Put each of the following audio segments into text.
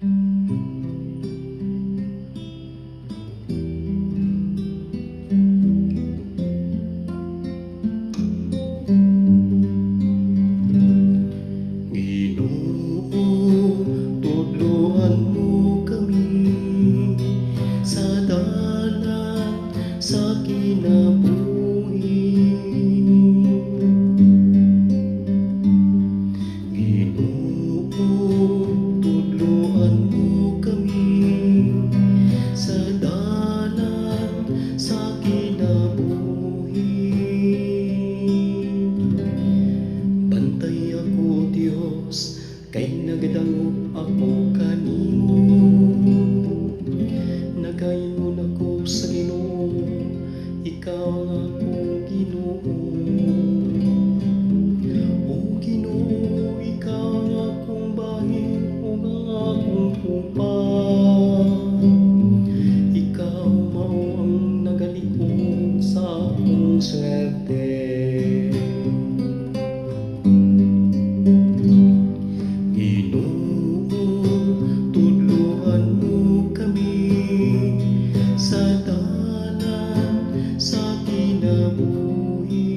Tudloan mo kami sa dalan sa kinabuhi. Ginoo, tudloan mo kami sa dalan sa kinabuhi. Bantay ako, Dios, kay nagdangop ako kanimo. Nagaingon ako sa Ginoo, ikaw ang akong Ginoo. O Ginoo, ikaw ang akong bahin ug ang akong tupa. Ikaw mao ang nagalikod sa akong swerte. Sa dalan sa kinabuhi,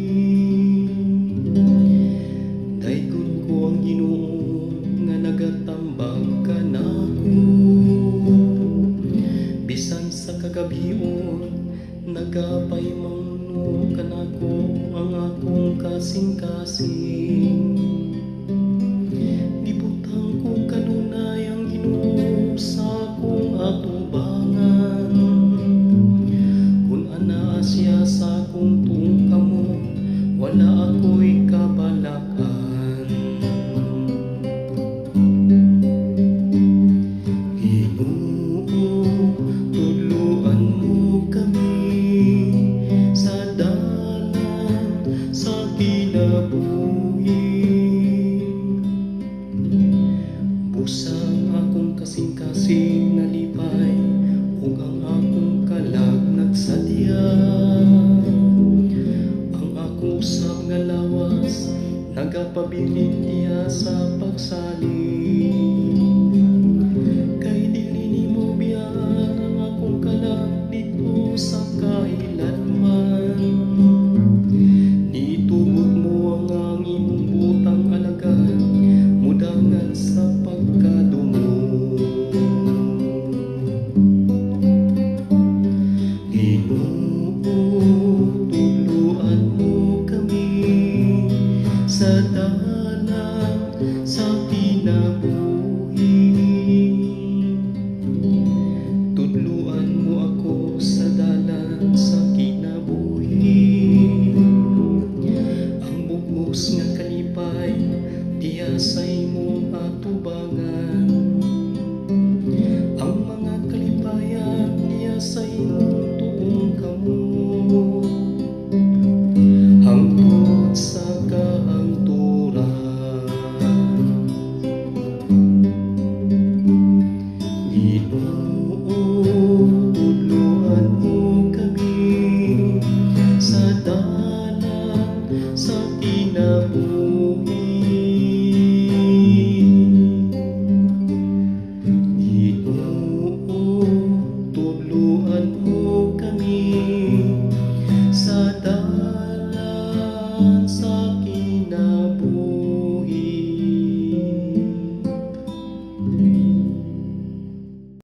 dayon ko ang Ginoo nga nagatambag kanako. Bisan sa kagabion nagapaymano kanako ang akong kasing-kasing. Ibutang ko kanunay ang Ginoo sa akong atubangan. Siya sa akong tungkamo, wala ako'y kabalakan. Ginoo, tudloan mo kami sa dalan sa kinabuhi. Busang akong kasing-kasing nalipay ug ang akong kalag nagsadya. Ang akong usab nga lawas nagapabilin niya sa pagsalig. Kay dili nimo biyaan ang akong kalag dito sa kailanman. Nitubod mo ang imong butang alagad mudangan sa pagkadumo. Sa dalan sa kinabuhi, tudloan mo ako sa dalan sa kinabuhi. Ang bugos nga kalipay diya sa imong atubangan. Ang mga kalipayan diya sa imong tuong kamo. Hangtod sa kaangturan, Ginoo, tudloan mo kami sa dalan sa kinabuhi. Ginoo, tudloan mo kami sa dalan sa kinabuhi.